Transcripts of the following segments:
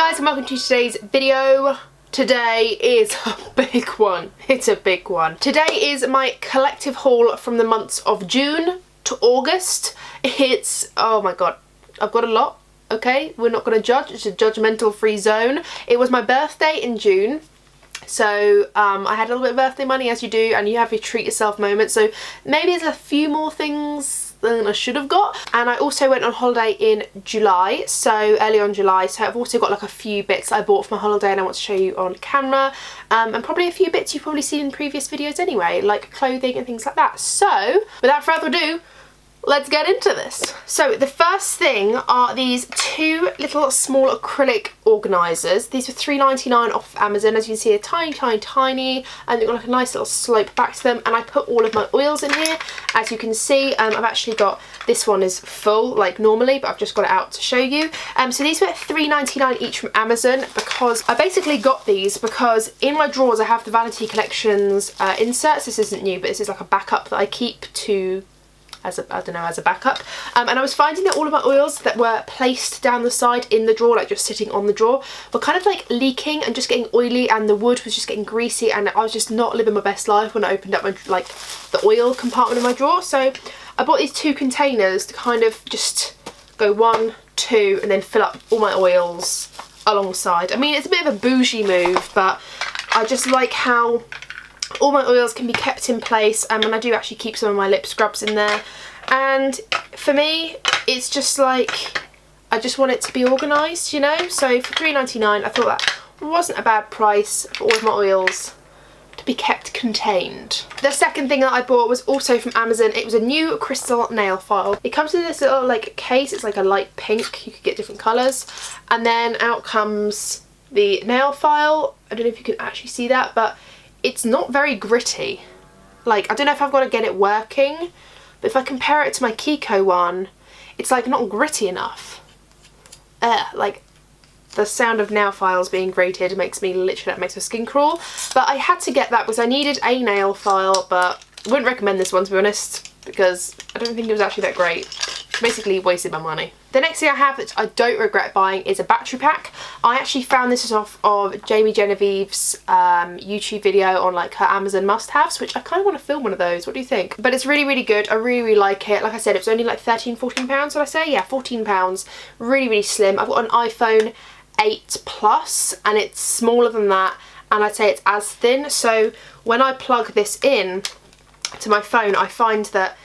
guys and welcome to today's video. Today is a big one. It's a big one. Today is my collective haul from the months of June to August. It's, oh my god, I've got a lot, okay? We're not going to judge, it's a judgmental free zone. It was my birthday in June. So I had a little bit of birthday money, as you do, and you have your treat yourself moment. So maybe there's a few more things than I should have got. And I also went on holiday in July, so early on July. So I've also got like a few bits that I bought for my holiday and I want to show you on camera. And probably a few bits you've probably seen in previous videos anyway, like clothing and things like that. So without further ado, let's get into this. So the first thing are these two little small acrylic organisers. These were $3.99 off of Amazon. As you can see, they're tiny, and they've got like a nice little slope back to them. And I put all of my oils in here. As you can see, I've actually got, this one is full like normally, but I've just got it out to show you. So these were $3.99 each from Amazon, because I basically got these because in my drawers I have the Vanity Collections inserts. This isn't new, but this is like a backup that I keep to as a backup, and I was finding that all of my oils that were placed down the side in the drawer, like just sitting on the drawer, were kind of like leaking and just getting oily, and the wood was just getting greasy, and I was just not living my best life when I opened up my, like, the oil compartment of my drawer. So I bought these two containers to kind of just go 1, 2 and then fill up all my oils alongside. I mean, it's a bit of a bougie move, but I just like how all my oils can be kept in place, and I do actually keep some of my lip scrubs in there. And for me, it's just like, I just want it to be organised, you know? So for $3.99, I thought that wasn't a bad price for all of my oils to be kept contained. The second thing that I bought was also from Amazon. It was a new crystal nail file. It comes in this little like case. It's like a light pink. You could get different colours. And then out comes the nail file. I don't know if you can actually see that, but it's not very gritty. Like, I don't know if I've got to get it working, but if I compare it to my Kiko one, it's like not gritty enough. Like, the sound of nail files being grated makes me literally, that makes my skin crawl. But I had to get that because I needed a nail file, but I wouldn't recommend this one, to be honest, because I don't think it was actually that great. Basically wasted my money. The next thing I have that I don't regret buying is a battery pack. I actually found this off of Jamie Genevieve's YouTube video on like her Amazon must-haves, which I kind of want to film one of those. What do you think? But it's really, really good. I really, really like it. Like I said, it was only like £13–14, would I say? Yeah, £14. Really, really slim. I've got an iPhone 8 Plus and it's smaller than that, and I'd say it's as thin. So when I plug this in to my phone, I find that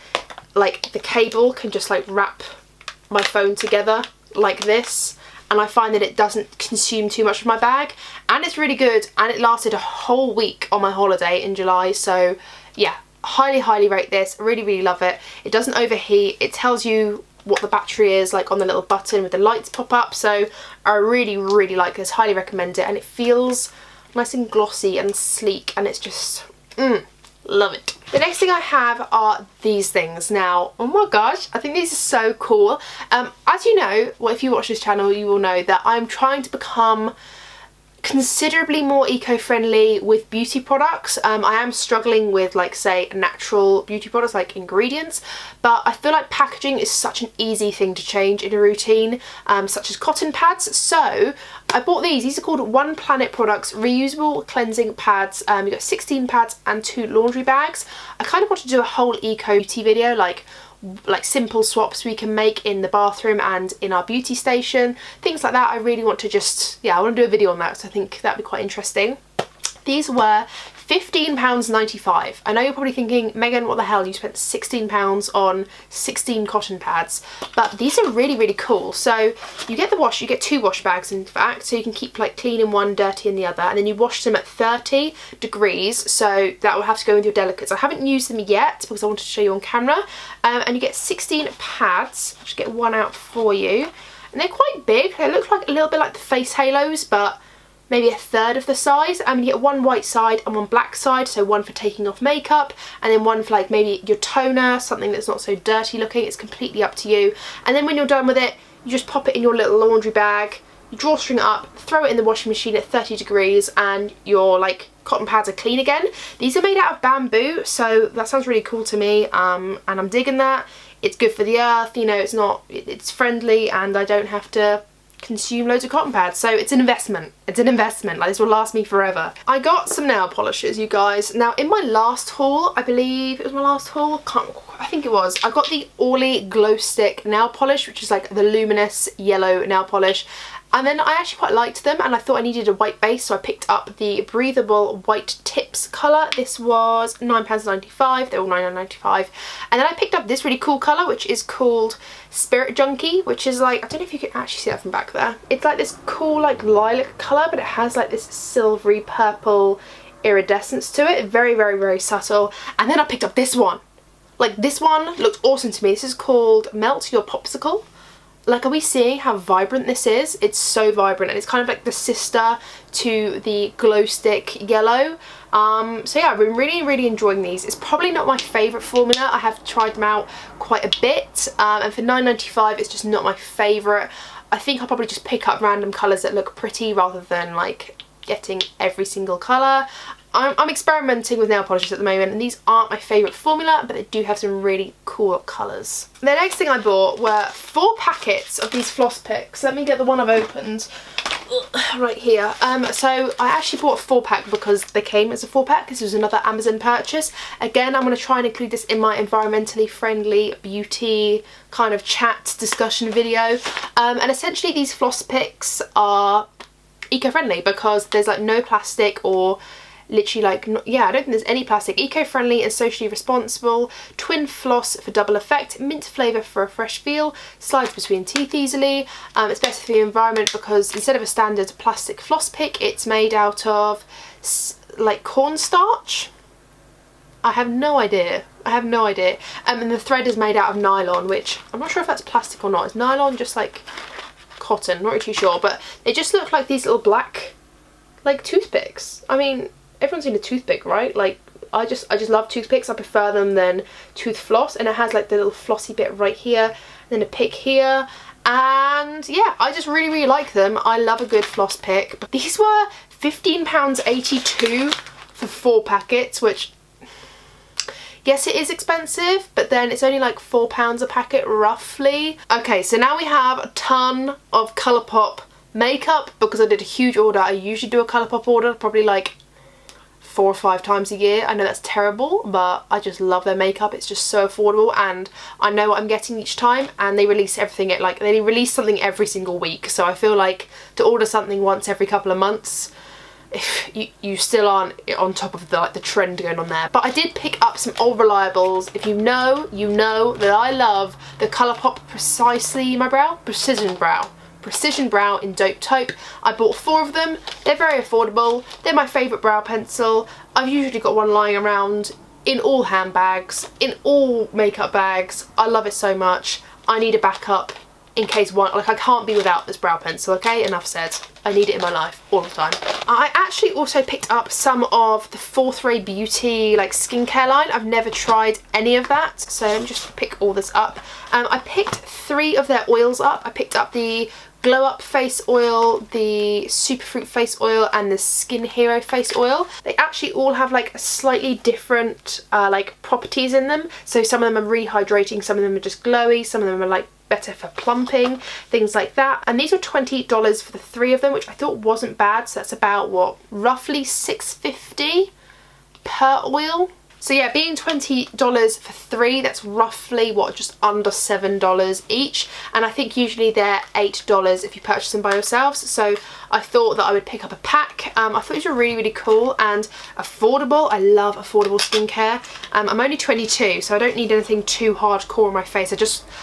like the cable can just like wrap my phone together like this, and I find that it doesn't consume too much of my bag, and it's really good, and it lasted a whole week on my holiday in July. So yeah, highly rate this. I really, really love it. It doesn't overheat. It tells you what the battery is like on the little button with the lights pop up. So I really, really like this. Highly recommend it, and it feels nice and glossy and sleek, and it's just love it. The next thing I have are these things. Now, oh my gosh, I think these are so cool. As you know, well, if you watch this channel, you will know that I'm trying to become considerably more eco-friendly with beauty products. I am struggling with, like, say, natural beauty products like ingredients, but I feel like packaging is such an easy thing to change in a routine, such as cotton pads. So I bought these. These are called One Planet Products Reusable Cleansing Pads. You've got 16 pads and 2 laundry bags. I kind of want to do a whole eco beauty video, like simple swaps we can make in the bathroom and in our beauty station, things like that. I really want to just, yeah, I want to do a video on that, so I think that'd be quite interesting. These were £15.95. I know you're probably thinking, Megan, what the hell, you spent £16 on 16 cotton pads, but these are really, really cool. So you get the wash, you get 2 wash bags in fact, so you can keep like clean in one, dirty in the other, and then you wash them at 30 degrees, so that will have to go with your delicates. I haven't used them yet because I wanted to show you on camera, and you get 16 pads. I'll just get one out for you, and they're quite big. They look like a little bit like the face halos, but maybe a third of the size. And you get one white side and one black side, so one for taking off makeup, and then one for like maybe your toner, something that's not so dirty looking. It's completely up to you. And then when you're done with it, you just pop it in your little laundry bag, you drawstring it up, throw it in the washing machine at 30 degrees, and your like cotton pads are clean again. These are made out of bamboo, so that sounds really cool to me, and I'm digging that. It's good for the earth, you know, it's friendly, and I don't have to consume loads of cotton pads. So it's an investment. It's an investment. Like, this will last me forever. I got some nail polishes, you guys. Now, in my last haul, I believe it was my last haul. I think it was. I got the Orly Glow Stick nail polish, which is like the luminous yellow nail polish. And then I actually quite liked them, and I thought I needed a white base, so I picked up the Breathable White Tips colour. This was £9.95, they were all £9.95. And then I picked up this really cool colour, which is called Spirit Junkie, which is like, I don't know if you can actually see that from back there. It's like this cool like lilac colour, but it has like this silvery purple iridescence to it. Very, very, very subtle. And then I picked up this one. Like, this one looked awesome to me. This is called Melt Your Popsicle. Like, are we seeing how vibrant this is? It's so vibrant, and it's kind of like the sister to the Glow Stick Yellow. So yeah, I've been really, really enjoying these. It's probably not my favourite formula. I have tried them out quite a bit, and for £9.95 it's just not my favourite. I think I'll probably just pick up random colours that look pretty rather than like getting every single colour. I'm experimenting with nail polishes at the moment, and these aren't my favourite formula, but they do have some really cool colours. The next thing I bought were 4 packets of these floss picks. Let me get the one I've opened right here. So I actually bought a 4-pack because they came as a 4-pack. This was another Amazon purchase. Again, I'm going to try and include this in my environmentally friendly beauty kind of chat discussion video. And essentially these floss picks are eco-friendly because there's like no plastic or literally like, yeah, I don't think there's any plastic. Eco-friendly and socially responsible. Twin floss for double effect. Mint flavour for a fresh feel. Slides between teeth easily. It's better for the environment because instead of a standard plastic floss pick, it's made out of like cornstarch. I have no idea. I have no idea. And the thread is made out of nylon, which I'm not sure if that's plastic or not. Is nylon just like cotton? I'm not really too sure, but they just look like these little black like toothpicks. I mean, everyone's seen a toothpick, right? Like, I just love toothpicks. I prefer them than tooth floss, and it has like the little flossy bit right here, then a pick here, and yeah, I just really, really like them. I love a good floss pick. But these were £15.82 for 4 packets, which, yes, it is expensive, but then it's only like £4 a packet roughly. Okay, so now we have a ton of Colourpop makeup because I did a huge order. I usually do a Colourpop order probably like 4 or 5 times a year. I know that's terrible, but I just love their makeup. It's just so affordable, and I know what I'm getting each time, and they release everything at like, they release something every single week, so I feel like to order something once every couple of months, if you still aren't on top of the like the trend going on there. But I did pick up some old reliables. If you know, you know that I love the Colourpop Precision Brow in Dope Taupe. I bought 4 of them. They're very affordable. They're my favourite brow pencil. I've usually got one lying around in all handbags, in all makeup bags. I love it so much. I need a backup in case one, like I can't be without this brow pencil, okay? Enough said. I need it in my life all the time. I actually also picked up some of the 4th Ray Beauty like skincare line. I've never tried any of that, so let me just pick all this up. I picked 3 of their oils up. I picked up the Glow Up Face Oil, the Superfruit Face Oil, and the Skin Hero Face Oil. They actually all have like slightly different like properties in them. So some of them are rehydrating, some of them are just glowy, some of them are like better for plumping, things like that. And these were $20 for the 3 of them, which I thought wasn't bad. So that's about, what, roughly $6.50 per oil. So yeah, being $20 for 3, that's roughly, what, just under $7 each. And I think usually they're $8 if you purchase them by yourselves. So I thought that I would pick up a pack. I thought these were really, really cool and affordable. I love affordable skincare. I'm only 22, so I don't need anything too hardcore on my face.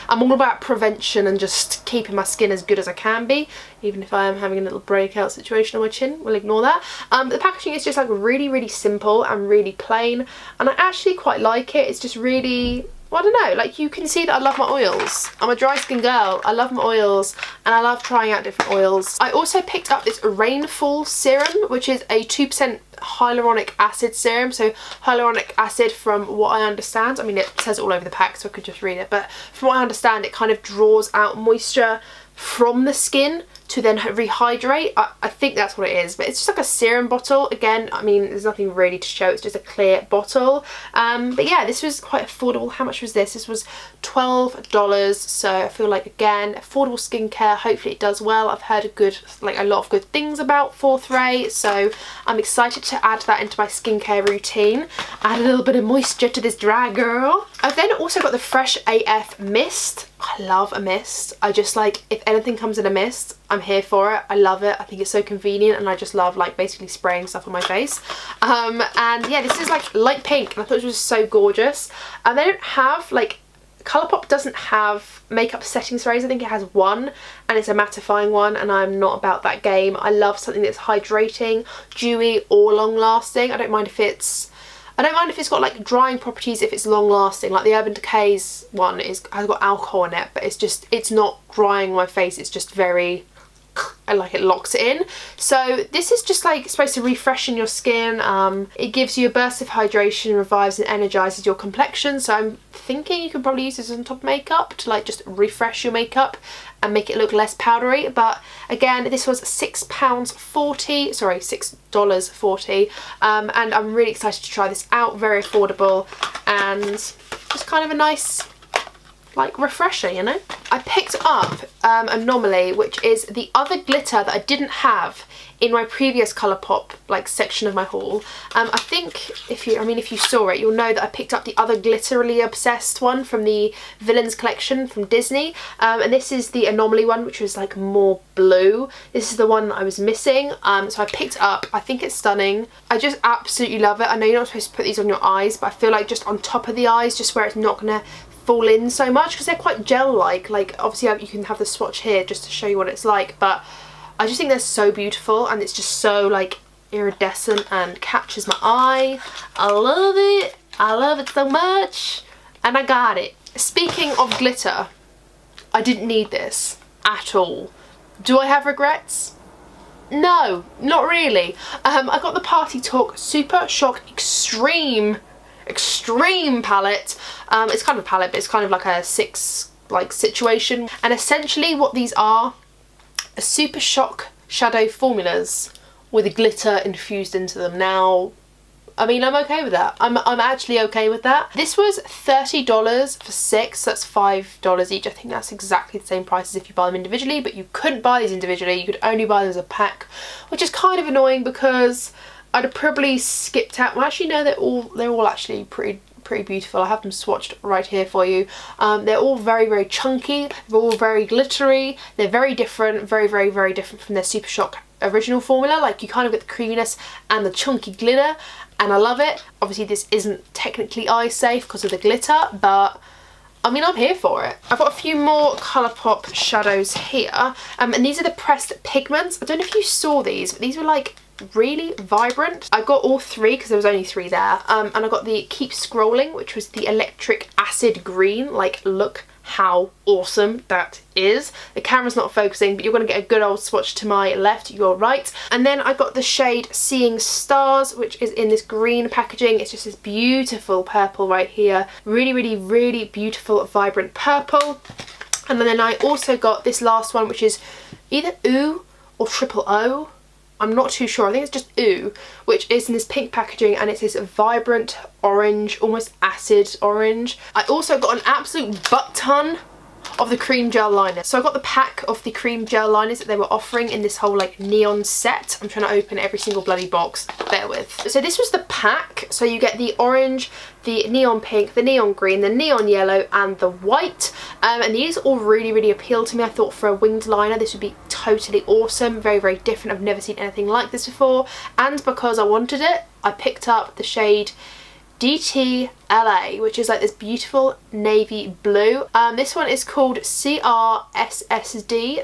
I'm all about prevention and just keeping my skin as good as I can be. Even if I am having a little breakout situation on my chin, we'll ignore that. The packaging is just like really, really simple and really plain, and I actually quite like it. It's just really, well, I don't know, like you can see that I love my oils. I'm a dry skin girl, I love my oils, and I love trying out different oils. I also picked up this Rainfall serum, which is a 2% hyaluronic acid serum. So hyaluronic acid, from what I understand, I mean it says it all over the pack so I could just read it, but from what I understand it kind of draws out moisture from the skin to then rehydrate. I think that's what it is, but it's just like a serum bottle. Again, I mean, there's nothing really to show, it's just a clear bottle. But yeah, this was quite affordable. How much was this? This was $12, so I feel like, again, affordable skincare. Hopefully it does well. I've heard a lot of good things about Fourth Ray, so I'm excited to add that into my skincare routine. Add a little bit of moisture to this dry girl. I've then also got the Fresh AF Mist. I love a mist. I just like, if anything comes in a mist, I'm here for it. I love it. I think it's so convenient, and I just love like basically spraying stuff on my face. And yeah, this is like light pink, and I thought it was so gorgeous. And they don't have like, Colourpop doesn't have makeup setting sprays. I think it has one, and it's a mattifying one, and I'm not about that game. I love something that's hydrating, dewy, or long lasting. I don't mind if it's got like drying properties if it's long lasting. Like the Urban Decay's one has got alcohol in it, but it's not drying on my face. It's just very, like, it locks it in. So this is just like supposed to refreshen your skin. It gives you a burst of hydration, revives and energizes your complexion. So I'm thinking you could probably use this on top of makeup to like just refresh your makeup and make it look less powdery. But again, this was $6.40, sorry, $6.40, and I'm really excited to try this out. Very affordable and just kind of a nice, like, refresher, you know. I picked up Anomaly, which is the other glitter that I didn't have in my previous Colourpop like section of my haul. I think if you saw it, you'll know that I picked up the other glitterily obsessed one from the Villains collection from Disney, and this is the Anomaly one, which was like more blue. This is the one that I was missing, so I picked it up. I think it's stunning. I just absolutely love it. I know you're not supposed to put these on your eyes, but I feel like just on top of the eyes, just where it's not gonna fall in so much, because they're quite gel-like. Like, obviously you can have the swatch here just to show you what it's like, but I just think they're so beautiful, and it's just so like iridescent and catches my eye. I love it. I love it so much, and I got it. Speaking of glitter, I didn't need this at all. Do I have regrets? No, not really. I got the Party Talk Super Shock Extreme palette. It's kind of a palette, but it's kind of like a 6 like situation, and essentially what these are super shock shadow formulas with glitter infused into them. Now, I mean, I'm okay with that. I'm actually okay with that. This was $30 for 6, so that's $5 each. I think that's exactly the same price as if you buy them individually, but you couldn't buy these individually. You could only buy them as a pack, which is kind of annoying because I'd have probably skipped out. Well, actually no, they're all actually pretty beautiful. I have them swatched right here for you. They're all very, very chunky. They're all very glittery. They're very different, very, very, very different from their Super Shock original formula. Like, you kind of get the creaminess and the chunky glitter, and I love it. Obviously this isn't technically eye safe because of the glitter, but I mean, I'm here for it. I've got a few more Colourpop shadows here, and these are the pressed pigments. I don't know if you saw these, but these were like really vibrant. I got all 3 because there was only 3 there, and I got the Keep Scrolling, which was the electric acid green. Like, look how awesome that is. The camera's not focusing, but you're going to get a good old swatch to my left, your right. And then I got the shade Seeing Stars, which is in this green packaging. It's just this beautiful purple right here. Really, really, really beautiful vibrant purple. And then I also got this last one, which is either Ooh or Triple O. I'm not too sure. I think it's just Ooh, which is in this pink packaging, and it's this vibrant orange, almost acid orange. I also got an absolute butt ton of the cream gel liners. So I got the pack of the cream gel liners that they were offering in this whole like neon set. I'm trying to open every single bloody box, bear with. So this was the pack. So you get the orange, the neon pink, the neon green, the neon yellow, and the white. And these all really, really appealed to me. I thought for a winged liner this would be totally awesome. Very, very different. I've never seen anything like this before. And because I wanted it, I picked up the shade DTLA, which is like this beautiful navy blue. This one is called CRSSD,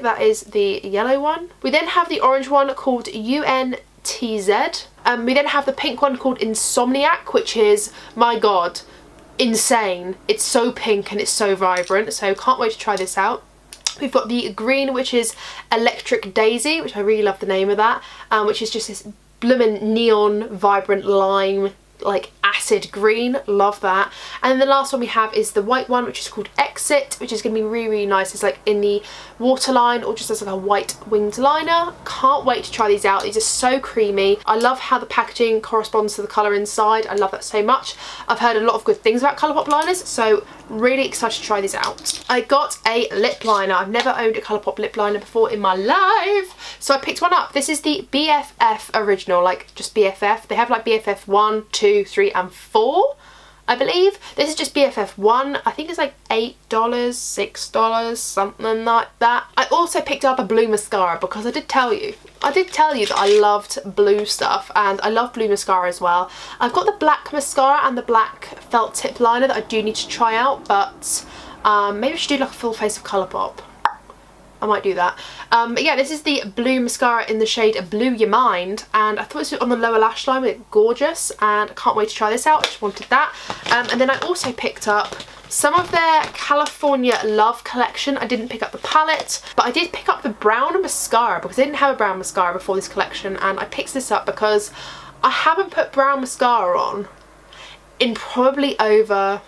that is the yellow one. We then have the orange one called UNTZ. We then have the pink one called Insomniac, which is, my god, insane. It's so pink and it's so vibrant, so can't wait to try this out. We've got the green, which is Electric Daisy, which I really love the name of that, which is just this bloomin' neon vibrant lime like acid green, love that. And then the last one we have is the white one, which is called Exit, which is going to be really, really nice. It's like in the waterline or just as like a white winged liner. Can't wait to try these out. These are so creamy. I love how the packaging corresponds to the colour inside. I love that so much. I've heard a lot of good things about Colourpop liners, so really excited to try these out. I got a lip liner. I've never owned a Colourpop lip liner before in my life, so I picked one up. This is the BFF original, like just BFF. They have like BFF 1, 2, 3 and 4, I believe. This is just BFF 1. I think it's like $8, $6, something like that. I also picked up a blue mascara because I did tell you that I loved blue stuff, and I love blue mascara as well. I've got the black mascara and the black felt tip liner that I do need to try out, but maybe I should do like a full face of Colourpop. I might do that. But yeah, this is the blue mascara in the shade Blue Your Mind, and I thought this was on the lower lash line, with it gorgeous, and I can't wait to try this out. I just wanted that. And then I also picked up some of their California Love collection. I didn't pick up the palette, but I did pick up the brown mascara because they didn't have a brown mascara before this collection, and I picked this up because I haven't put brown mascara on in probably over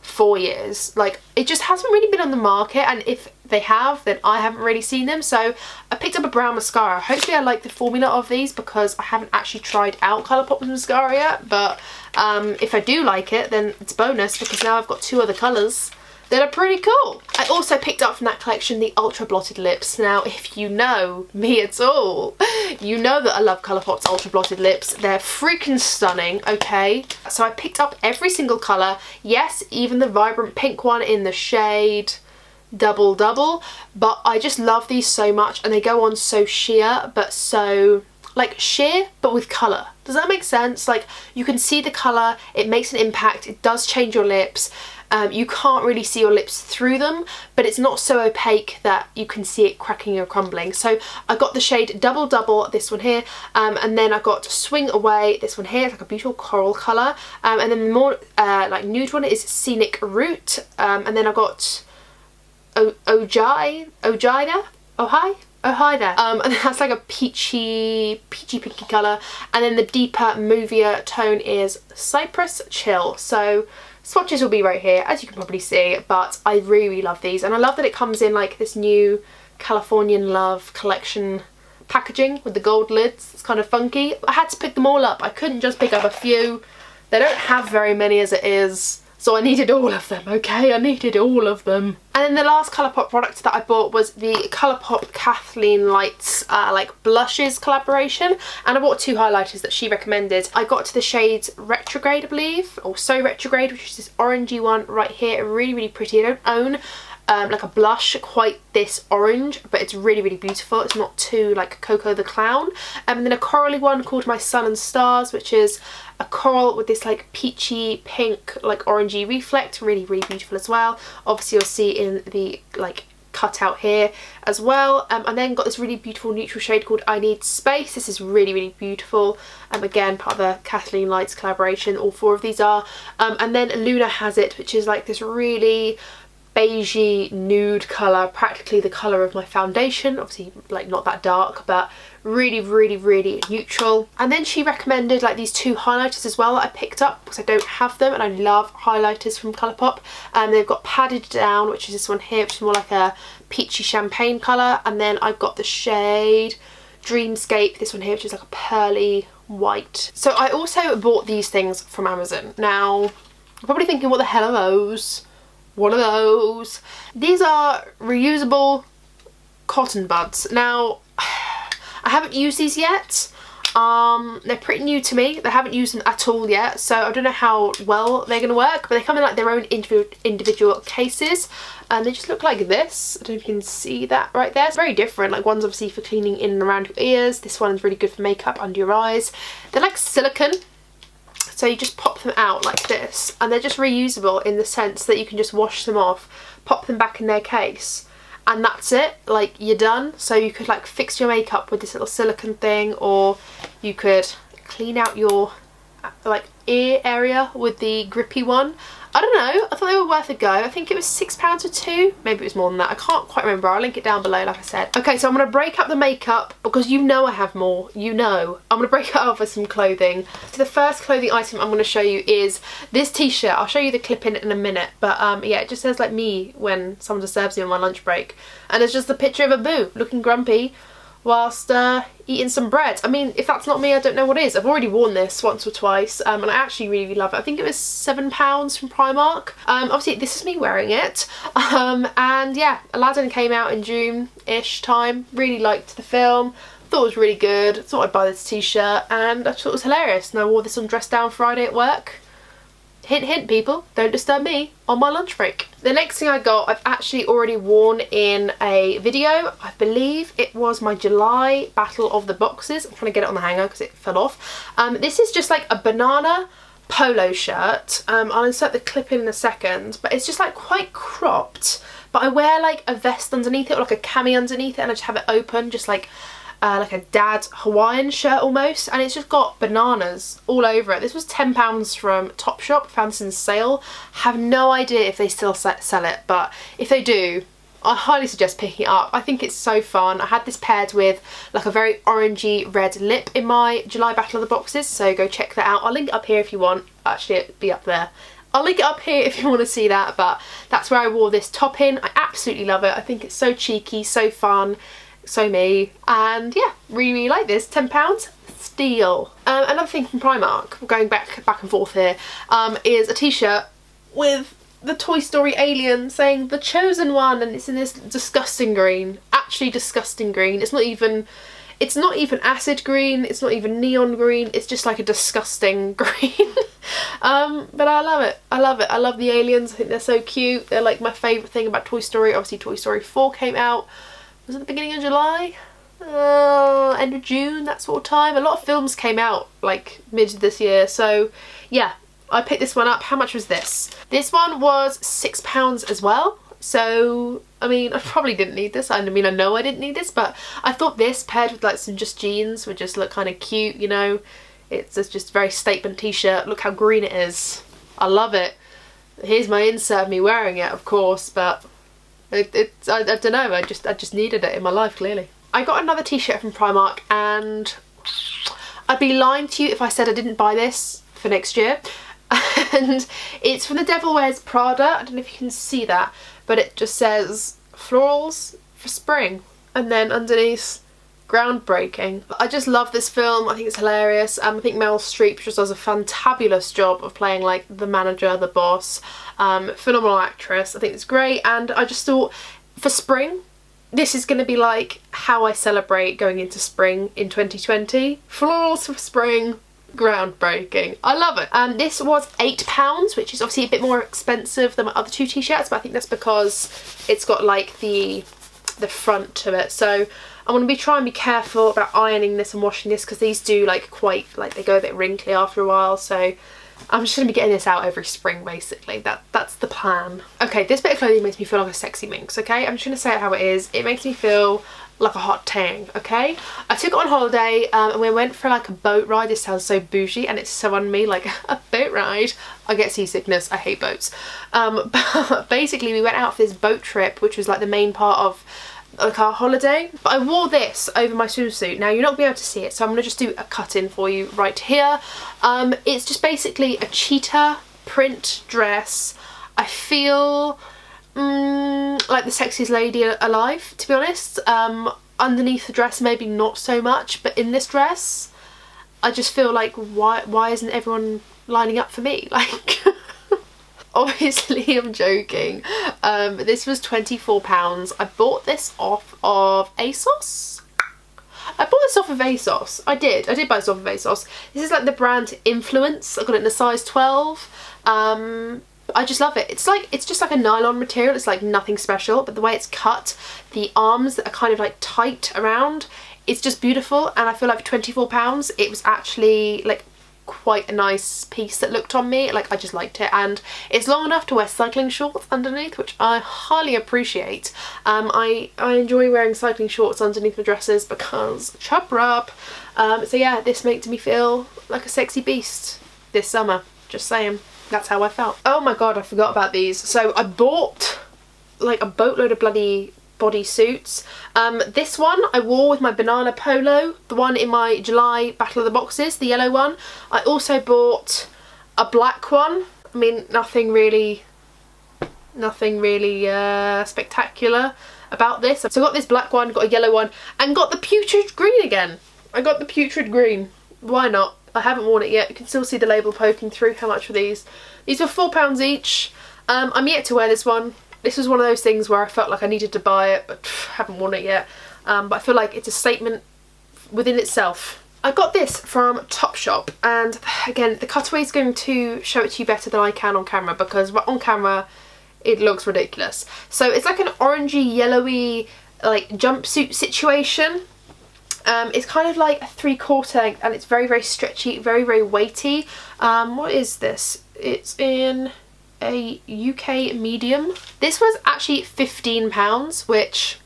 4 years. Like, it just hasn't really been on the market, and if they have, then I haven't really seen them. So I picked up a brown mascara. Hopefully I like the formula of these because I haven't actually tried out Colourpop's mascara yet, but if I do like it, then it's bonus because now I've got 2 other colours that are pretty cool. I also picked up from that collection the Ultra Blotted Lips. Now, if you know me at all, you know that I love Colourpop's Ultra Blotted Lips. They're freaking stunning, okay? So I picked up every single colour. Yes, even the vibrant pink one in the shade Double Double, but I just love these so much, and they go on so sheer, but so like sheer but with colour. Does that make sense? Like, you can see the colour, it makes an impact, it does change your lips. You can't really see your lips through them, but it's not so opaque that you can see it cracking or crumbling. So I got the shade Double Double, this one here, and then I got Swing Away, this one here. It's like a beautiful coral colour, and then the more like nude one is Scenic Route, and then I got Ohio there, and that's like a peachy pinky colour, and then the deeper movier tone is Cypress Chill. So swatches will be right here, as you can probably see, but I really love these, and I love that it comes in like this new Californian Love collection packaging with the gold lids. It's kind of funky. I had to pick them all up. I couldn't just pick up a few. They don't have very many as it is, so I needed all of them, okay? I needed all of them. And then the last Colourpop product that I bought was the Colourpop Kathleen Lights like blushes collaboration, and I bought 2 highlighters that she recommended. I got to the shades Retrograde, I believe, or So Retrograde, which is this orangey one right here. Really, really pretty. I don't own like a blush quite this orange, but it's really, really beautiful. It's not too like Coco the Clown. And then a corally one called My Sun and Stars, which is a coral with this like peachy pink like orangey reflect. Really, really beautiful as well. Obviously you'll see in the like cutout here as well. And then got this really beautiful neutral shade called I Need Space. This is really, really beautiful. Again, part of the Kathleen Lights collaboration. All 4 of these are. And then Luna Has It, which is like this really beigey nude colour, practically the colour of my foundation. Obviously like not that dark, but really, really, really neutral. And then she recommended like these 2 highlighters as well that I picked up because I don't have them, and I love highlighters from Colourpop. They've got Padded Down, which is this one here, which is more like a peachy champagne colour, and then I've got the shade Dreamscape, this one here, which is like a pearly white. So I also bought these things from Amazon. Now you're probably thinking, what the hell are those? What are those? These are reusable cotton buds. Now, I haven't used these yet. They're pretty new to me. They haven't used them at all yet, so I don't know how well they're going to work, but they come in like their own individual cases, and they just look like this. I don't know if you can see that right there. It's very different. Like, one's obviously for cleaning in and around your ears. This one's really good for makeup under your eyes. They're like silicone. So you just pop them out like this, and they're just reusable in the sense that you can just wash them off, pop them back in their case, and that's it. Like, you're done. So you could like fix your makeup with this little silicone thing, or you could clean out your like ear area with the grippy one. I don't know, I thought they were worth a go. I think it was £6 for two, maybe it was more than that, I can't quite remember. I'll link it down below like I said. Okay, so I'm going to break up the makeup because you know I have more, you know. I'm going to break it up with some clothing. So the first clothing item I'm going to show you is this t-shirt. I'll show you the clip in a minute, but yeah, it just says like me when someone disturbs me on my lunch break. And it's just a picture of a boo looking grumpy whilst eating some bread. I mean, if that's not me, I don't know what is. I've already worn this once or twice and I actually really love it. I think it was £7 from Primark. Obviously this is me wearing it, and yeah, Aladdin came out in June-ish time. Really liked the film, thought it was really good, thought I'd buy this t-shirt and I thought it was hilarious, and I wore this on Dress Down Friday at work. Hint hint people, don't disturb me on my lunch break. The next thing I got I've actually already worn in a video. I believe it was my July Battle of the Boxes. I'm trying to get it on the hanger because it fell off. This is just like a banana polo shirt. I'll insert the clip in a second, but it's just like quite cropped, but I wear like a vest underneath it or like a cami underneath it, and I just have it open, just like a dad Hawaiian shirt almost, and it's just got bananas all over it. This was £10 from Topshop, found this in sale. Have no idea if they still sell it, but if they do, I highly suggest picking it up. I think it's so fun. I had this paired with like a very orangey red lip in my July Battle of the Boxes, so go check that out. I'll link it up here if you want. Actually, it'll be up there. I'll link it up here if you want to see that, but that's where I wore this top in. I absolutely love it. I think it's so cheeky, so fun, so me, and yeah, really like this. £10 steal. Another thing from Primark, going back and forth here, is a t-shirt with the Toy Story alien saying the chosen one, and it's in this disgusting green, actually disgusting green. It's not even acid green, it's not even neon green, it's just like a disgusting green. But I love it, I love it. I love the aliens, I think they're so cute. They're like my favourite thing about Toy Story. Obviously Toy Story 4 came out, was it the beginning of July? End of June, that sort of time. A lot of films came out like mid this year, so yeah, I picked this one up. How much was this? This one was £6 as well. So, I mean, I probably didn't need this. I mean, I know I didn't need this, but I thought this paired with like some just jeans would just look kind of cute, you know. It's just a very statement t-shirt. Look how green it is. I love it. Here's my insert of me wearing it, of course, but I don't know, I just needed it in my life, clearly. I got another t-shirt from Primark, and I'd be lying to you if I said I didn't buy this for next year. And it's from The Devil Wears Prada. I don't know if you can see that, but it just says florals for spring, and then underneath groundbreaking. I just love this film. I think it's hilarious. I think Meryl Streep just does a fantabulous job of playing like the manager, the boss. Phenomenal actress. I think it's great, and I just thought for spring this is going to be like how I celebrate going into spring in 2020. Florals for spring, groundbreaking. I love it. This was £8, which is obviously a bit more expensive than my other two t-shirts, but I think that's because it's got like the front to it. So I'm going to be trying to be careful about ironing this and washing this, because these do like quite, like they go a bit wrinkly after a while, so I'm just going to be getting this out every spring basically. That's the plan. Okay, this bit of clothing makes me feel like a sexy minx, okay? I'm just going to say it how it is. It makes me feel like a hot tang, okay? I took it on holiday and we went for like a boat ride. This sounds so bougie and it's so on me, like a boat ride. I get seasickness, I hate boats. But basically we went out for this boat trip, which was like the main part of like our holiday. But I wore this over my swimsuit. Now you're not gonna be able to see it, so I'm gonna just do a cut-in for you right here. It's just basically a cheetah print dress. I feel like the sexiest lady alive, to be honest. Underneath the dress maybe not so much, but in this dress I just feel like why isn't everyone lining up for me? Like obviously I'm joking. This was £24. I bought this off of ASOS. I bought this off of ASOS. I did buy this off of ASOS. This is like the brand Influence. I got it in a size 12. I just love it. It's just like a nylon material. It's like nothing special, but the way it's cut, the arms that are kind of like tight around, it's just beautiful. And I feel like for £24 it was actually like quite a nice piece that looked on me. Like I just liked it, and it's long enough to wear cycling shorts underneath, which I highly appreciate. I enjoy wearing cycling shorts underneath my dresses because chopper up. So yeah, this makes me feel like a sexy beast this summer, just saying. That's how I felt. Oh my god, I forgot about these. So I bought like a boatload of bloody bodysuits. This one I wore with my banana polo, the one in my July Battle of the Boxes, the yellow one. I also bought a black one. I mean, nothing really spectacular about this. So I got this black one, got a yellow one, and got the putrid green again. I got the putrid green. Why not? I haven't worn it yet. You can still see the label poking through. How much were these? These were £4 each. I'm yet to wear this one. This was one of those things where I felt like I needed to buy it, but haven't worn it yet. But I feel like it's a statement within itself. I got this from Topshop, and again, the cutaway is going to show it to you better than I can on camera, because on camera it looks ridiculous. So it's like an orangey, yellowy, like jumpsuit situation. It's kind of like a 3/4 length, and it's very, very stretchy, very, very weighty. What is this? It's in a UK medium. This was actually £15, which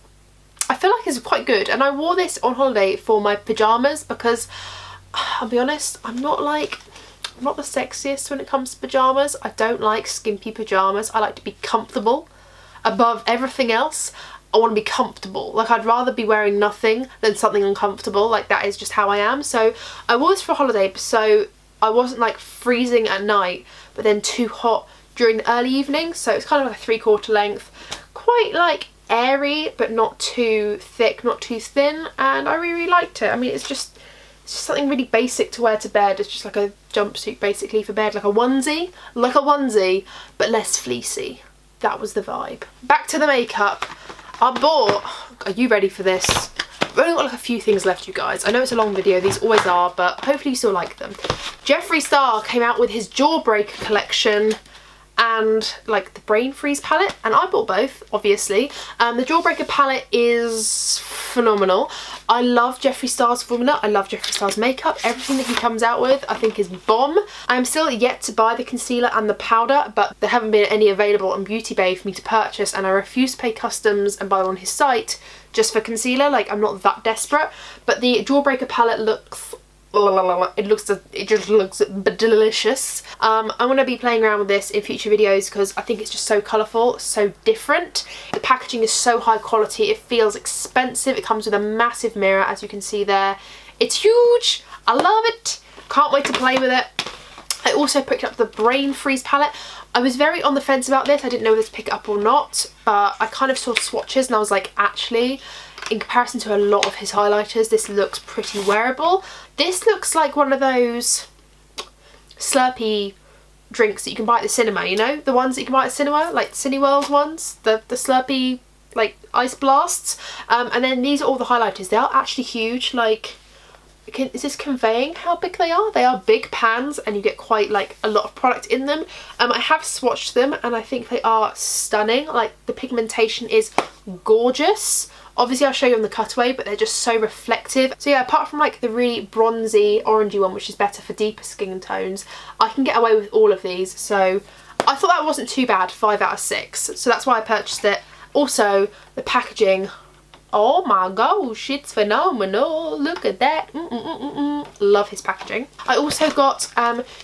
I feel like is quite good, and I wore this on holiday for my pyjamas because I'll be honest, I'm not the sexiest when it comes to pyjamas. I don't like skimpy pyjamas. I like to be comfortable above everything else. I want to be comfortable. Like, I'd rather be wearing nothing than something uncomfortable. Like, that is just how I am. So I wore this for a holiday, so I wasn't like freezing at night but then too hot during the early evening. So it's kind of like a 3/4 length, quite like airy but not too thick, not too thin, and I really liked it. I mean, it's just something really basic to wear to bed. It's just like a jumpsuit basically for bed, like a onesie but less fleecy. That was the vibe. Back to the makeup. I bought, are you ready for this? I've only got like a few things left, you guys. I know it's a long video, these always are, but hopefully you still like them. Jeffree Star came out with his Jawbreaker collection and like the Brainfreeze palette, and I bought both, obviously. The Jawbreaker palette is phenomenal. I love Jeffree Star's formula. I love Jeffree Star's makeup. Everything that he comes out with I think is bomb. I'm still yet to buy the concealer and the powder, but there haven't been any available on Beauty Bay for me to purchase, and I refuse to pay customs and buy them on his site just for concealer. Like, I'm not that desperate. But the Jawbreaker palette looks, it just looks delicious. I'm going to be playing around with this in future videos because I think it's just so colourful, so different. The packaging is so high quality, it feels expensive. It comes with a massive mirror, as you can see there. It's huge. I love it. Can't wait to play with it. I also picked up the Brainfreeze palette. I was very on the fence about this. I didn't know whether to pick it up or not, but I kind of saw swatches and I was like, actually, in comparison to a lot of his highlighters, this looks pretty wearable. This looks like one of those Slurpee drinks that you can buy at the cinema, you know? The ones that you can buy at the cinema, like Cineworld ones, the Slurpee, like, ice blasts. And then these are all the highlighters. They are actually huge, like, is this conveying how big they are? They are big pans and you get quite like a lot of product in them. I have swatched them and I think they are stunning. Like, the pigmentation is gorgeous. Obviously I'll show you on the cutaway, but they're just so reflective. So yeah, apart from like the really bronzy orangey one, which is better for deeper skin tones, I can get away with all of these. So I thought that wasn't too bad, 5 out of 6. So that's why I purchased it. Also, the packaging, oh my gosh, it's phenomenal. Look at that. Love his packaging. I also got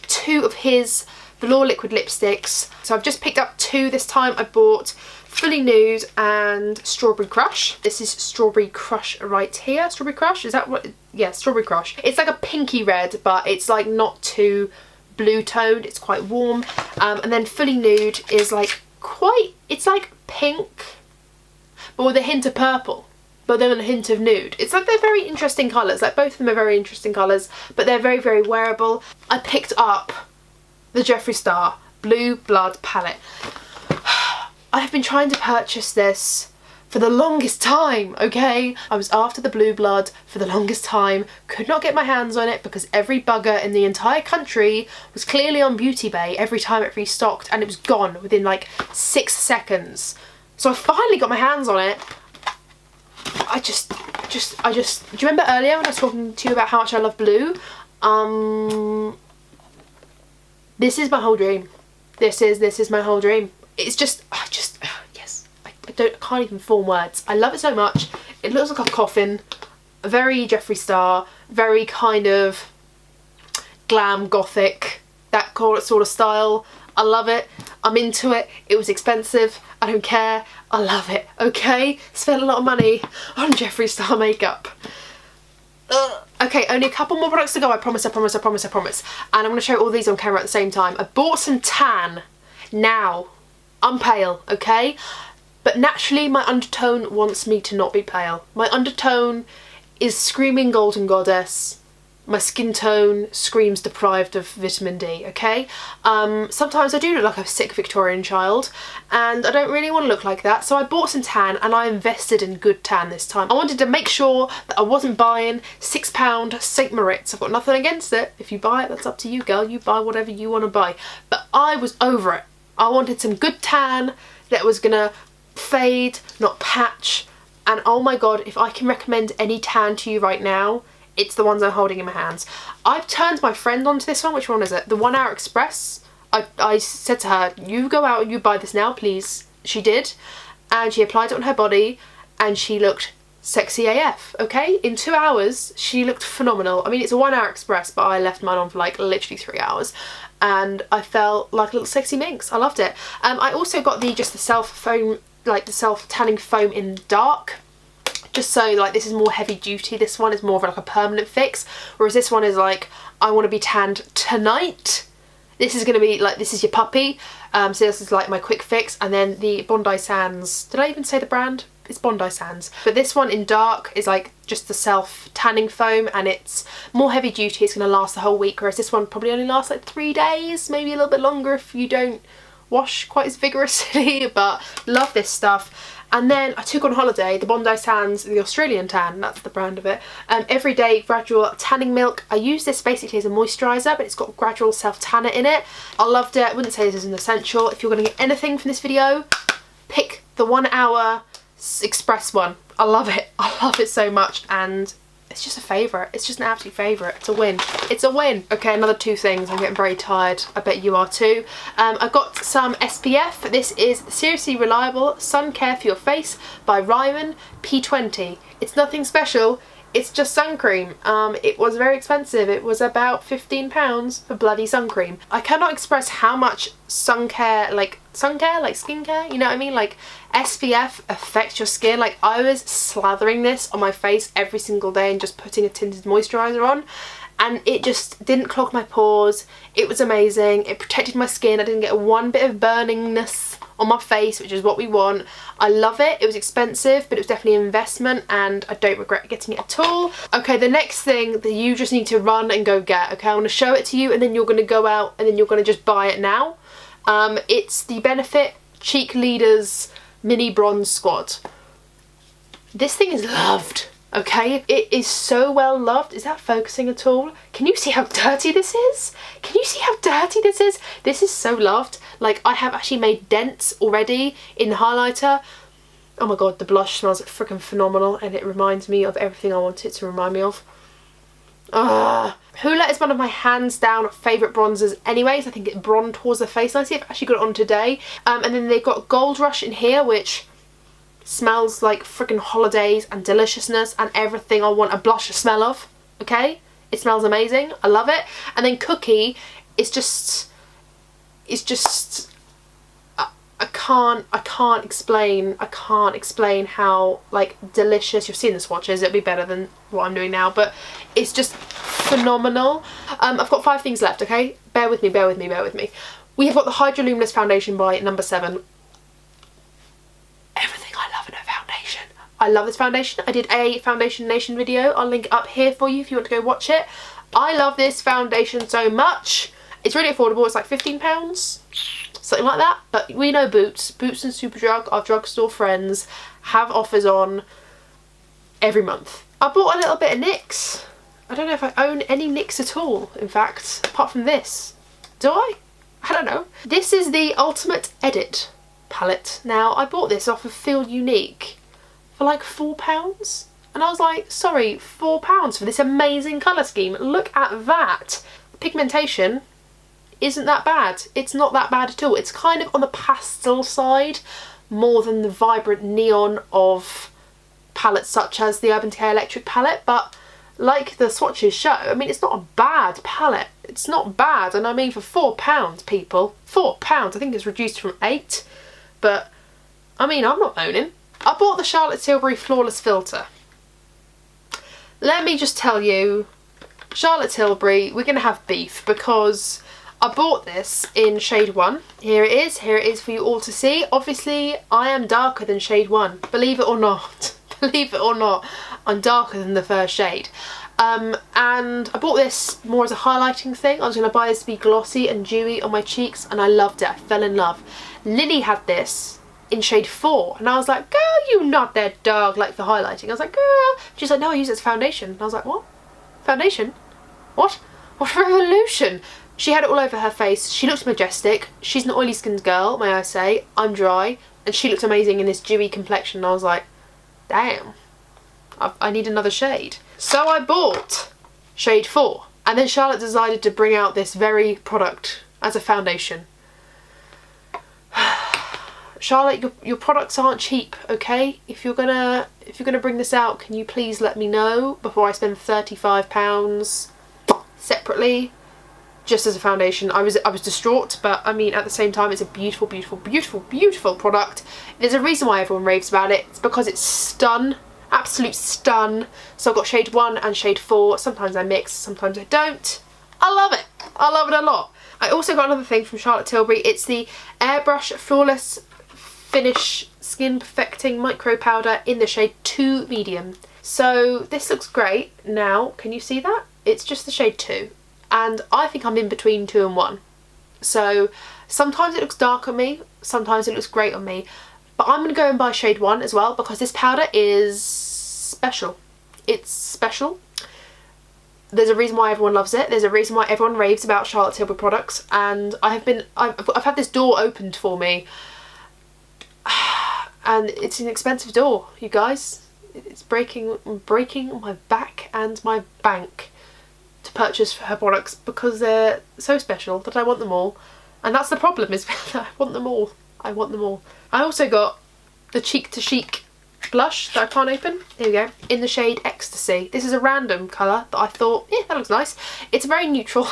2 of his Velour liquid lipsticks. So I've just picked up 2 this time. I bought Fully Nude and Strawberry Crush. This is Strawberry Crush right here. Strawberry Crush, is that what? Yeah, Strawberry Crush. It's like a pinky red, but it's like not too blue toned. It's quite warm. And then Fully Nude is like quite, it's like pink, but with a hint of purple, but then a hint of nude. It's like they're very interesting colours. Like, both of them are very interesting colours, but they're very, very wearable. I picked up the Jeffree Star Blue Blood palette. I have been trying to purchase this for the longest time, okay? I was after the Blue Blood for the longest time, could not get my hands on it because every bugger in the entire country was clearly on Beauty Bay every time it restocked, and it was gone within like 6 seconds. So I finally got my hands on it. I just, do you remember earlier when I was talking to you about how much I love blue? This is my whole dream. This is my whole dream. It's just, yes, I can't even form words. I love it so much. It looks like a coffin, very Jeffree Star, very kind of glam gothic, that sort of style. I love it. I'm into it. It was expensive. I don't care. I love it. Okay? Spent a lot of money on Jeffree Star makeup. Okay, only a couple more products to go. I promise, I promise, I promise, I promise. And I'm going to show all these on camera at the same time. I bought some tan. Now, I'm pale, okay? But naturally, my undertone wants me to not be pale. My undertone is screaming golden goddess. My skin tone screams deprived of vitamin D, okay? Sometimes I do look like a sick Victorian child, and I don't really want to look like that, so I bought some tan, and I invested in good tan this time. I wanted to make sure that I wasn't buying £6 St. Moritz. I've got nothing against it. If you buy it, that's up to you, girl. You buy whatever you want to buy. But I was over it. I wanted some good tan that was gonna fade, not patch, and oh my god, if I can recommend any tan to you right now, it's the ones I'm holding in my hands. I've turned my friend onto this one. Which one is it? The 1 Hour Express. I said to her, you go out and you buy this now, please. She did, and she applied it on her body, and she looked sexy AF, okay? In 2 hours, she looked phenomenal. I mean, it's a 1 Hour Express, but I left mine on for like literally 3 hours, and I felt like a little sexy minx. I loved it. I also got the self foam, like the self tanning foam in dark. Just so, like, this is more heavy duty. This one is more of like a permanent fix, whereas this one is like, I want to be tanned tonight. This is going to be like, this is your puppy. So this is like my quick fix. And then the Bondi Sands, did I even say the brand? It's Bondi Sands. But this one in dark is like just the self tanning foam, and it's more heavy duty. It's going to last the whole week, whereas this one probably only lasts like 3 days, maybe a little bit longer if you don't wash quite as vigorously. But love this stuff. And then I took on holiday the Bondi Sands, the Australian tan, that's the brand of it, Everyday Gradual Tanning Milk. I use this basically as a moisturiser, but it's got gradual self-tanner in it. I loved it. I wouldn't say this is an essential. If you're going to get anything from this video, pick the 1 Hour Express one. I love it. I love it so much, and it's just a favourite. It's just an absolute favourite. It's a win. It's a win. Okay, another 2 things. I'm getting very tired. I bet you are too. I got some SPF. This is Seriously Reliable Sun Care for Your Face by Ryman P20. It's nothing special. It's just sun cream. It was very expensive. It was about £15 for bloody sun cream. I cannot express how much sun care, like skincare, you know what I mean? Like SPF affects your skin. Like I was slathering this on my face every single day and just putting a tinted moisturiser on, and it just didn't clog my pores. It was amazing. It protected my skin. I didn't get one bit of burningness on my face, which is what we want. I love it. It was expensive, but it was definitely an investment, and I don't regret getting it at all. Okay, the next thing that you just need to run and go get, okay? I want to show it to you, and then you're going to go out and then you're going to just buy it now. It's the Benefit Cheerleaders Mini Bronze Squad. This thing is loved, okay? It is so well loved. Is that focusing at all? Can you see how dirty this is? Can you see how dirty this is? This is so loved. Like, I have actually made dents already in the highlighter. Oh my god, the blush smells freaking phenomenal, and it reminds me of everything I want it to remind me of. Hoola is one of my hands down favourite bronzers anyways. I think it bronzes the face nicely. I've actually got it on today. And then they've got Gold Rush in here, which smells like freaking holidays and deliciousness and everything I want a blush to smell of, okay? It smells amazing. I love it. And then Cookie is just... it's just... I can't explain how like delicious. You've seen the swatches, it'll be better than what I'm doing now, but it's just phenomenal. I've got 5 things left, okay? Bear with me, bear with me, bear with me. We have got the Hydraluminous Foundation by No7. Everything I love in a foundation. I love this foundation. I did a Foundation Nation video. I'll link it up here for you if you want to go watch it. I love this foundation so much. It's really affordable. It's like £15. Something like that. But we know Boots and Superdrug, our drugstore friends, have offers on every month. I bought a little bit of NYX. I don't know if I own any NYX at all, in fact, apart from this. Do I? I don't know. This is the Ultimate Edit palette. Now, I bought this off of Feel Unique for like £4. And I was like, sorry, £4 for this amazing colour scheme. Look at that. The pigmentation isn't that bad. It's not that bad at all. It's kind of on the pastel side more than the vibrant neon of palettes such as the Urban Decay Electric palette, but like the swatches show, I mean, it's not a bad palette. It's not bad, and I mean for £4, people. £4. I think it's reduced from 8, but I mean, I'm not moaning. I bought the Charlotte Tilbury Flawless filter. Let me just tell you, Charlotte Tilbury, we're gonna have beef because I bought this in shade 1. Here it is for you all to see. Obviously, I am darker than shade 1, believe it or not. Believe it or not, I'm darker than the first shade. And I bought this more as a highlighting thing. I was going to buy this to be glossy and dewy on my cheeks, and I loved it. I fell in love. Lily had this in shade 4, and I was like, girl, you not that dark like for highlighting. I was like, girl. She's like, no, I use it as foundation. And I was like, what? Foundation? What? What revolution? She had it all over her face. She looked majestic. She's an oily skinned girl, may I say. I'm dry, and she looked amazing in this dewy complexion. And I was like, damn, I need another shade. So I bought shade 4, and then Charlotte decided to bring out this very product as a foundation. Charlotte, your products aren't cheap, okay? If you're gonna bring this out, can you please let me know before I spend £35 separately just as a foundation? I was distraught, but I mean, at the same time, it's a beautiful, beautiful, beautiful, beautiful product. There's a reason why everyone raves about it. It's because it's stun, absolute stun. So I've got shade 1 and shade 4. Sometimes I mix, sometimes I don't. I love it. I love it a lot. I also got another thing from Charlotte Tilbury. It's the Airbrush Flawless Finish Skin Perfecting Micro Powder in the shade 2 medium. So this looks great. Now, can you see that? It's just the shade 2. And I think I'm in between 2 and 1. So sometimes it looks dark on me, sometimes it looks great on me. But I'm going to go and buy shade 1 as well because this powder is special. It's special. There's a reason why everyone loves it. There's a reason why everyone raves about Charlotte Tilbury products. And I've had this door opened for me. And it's an expensive door, you guys. It's breaking my back and my bank to purchase her products because they're so special that I want them all. And that's the problem, is I want them all. I want them all. I also got the Cheek to Chic blush that I can't open. Here we go. In the shade Ecstasy. This is a random colour that I thought, yeah, that looks nice. It's very neutral.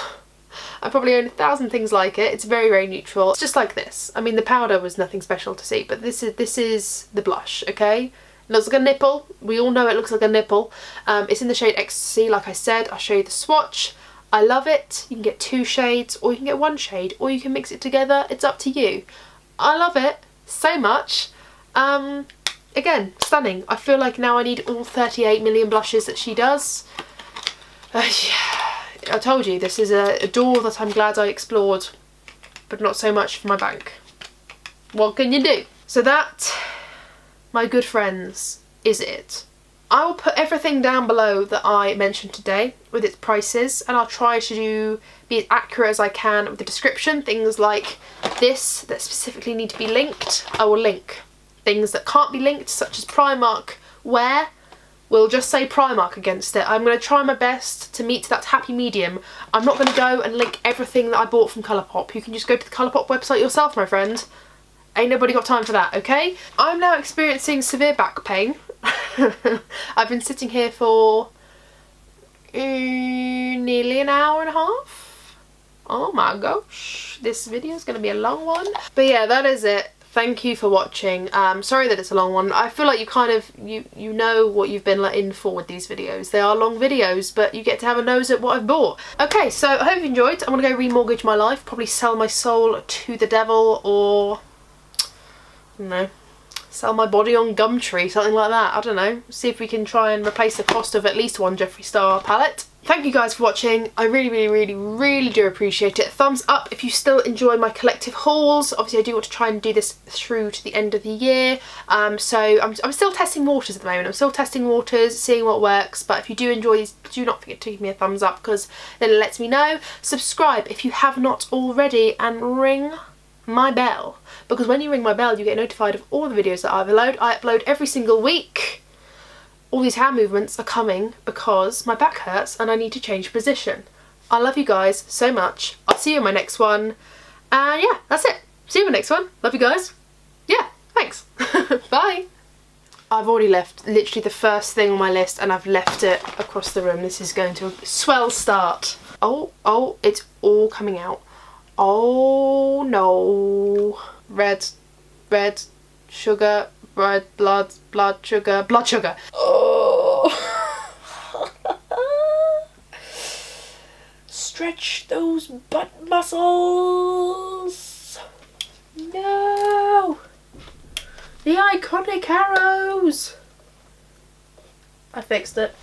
I probably own 1,000 things like it. It's very, very neutral. It's just like this. I mean, the powder was nothing special to see, but this is the blush, okay? It looks like a nipple. We all know it looks like a nipple. It's in the shade Ecstasy, like I said. I'll show you the swatch. I love it. You can get 2 shades, or you can get 1 shade, or you can mix it together. It's up to you. I love it so much. Again, stunning. I feel like now I need all 38 million blushes that she does. I told you, this is a door that I'm glad I explored, but not so much for my bank. What can you do? So that, my good friends, is it. I will put everything down below that I mentioned today with its prices, and I'll try to be as accurate as I can with the description. Things like this that specifically need to be linked, I will link. Things that can't be linked, such as Primark wear, we'll just say Primark against it. I'm going to try my best to meet that happy medium. I'm not going to go and link everything that I bought from Colourpop. You can just go to the Colourpop website yourself, my friend. Ain't nobody got time for that, okay? I'm now experiencing severe back pain. I've been sitting here for nearly an hour and a half. Oh my gosh, this video is going to be a long one. But yeah, that is it. Thank you for watching. Sorry that it's a long one. I feel like you kind of, you know what you've been let in for with these videos. They are long videos, but you get to have a nose at what I've bought. Okay, so I hope you enjoyed. I'm going to go remortgage my life, probably sell my soul to the devil, or, I don't know, sell my body on Gumtree, something like that. I don't know. See if we can try and replace the cost of at least 1 Jeffree Star palette. Thank you guys for watching. I really, really, really, really do appreciate it. Thumbs up if you still enjoy my collective hauls. Obviously, I do want to try and do this through to the end of the year. So I'm still testing waters at the moment. I'm still testing waters, seeing what works. But if you do enjoy these, do not forget to give me a thumbs up because then it lets me know. Subscribe if you have not already and ring my bell. Because when you ring my bell, you get notified of all the videos that I upload every single week. All these hand movements are coming because my back hurts and I need to change position. I love you guys so much. I'll see you in my next one. And yeah, that's it. See you in my next one. Love you guys. Yeah, thanks. Bye. I've already left literally the first thing on my list and I've left it across the room. This is going to a swell start. Oh, it's all coming out. Oh no. Red sugar, red blood sugar. Oh. Stretch those butt muscles. No. The iconic arrows. I fixed it.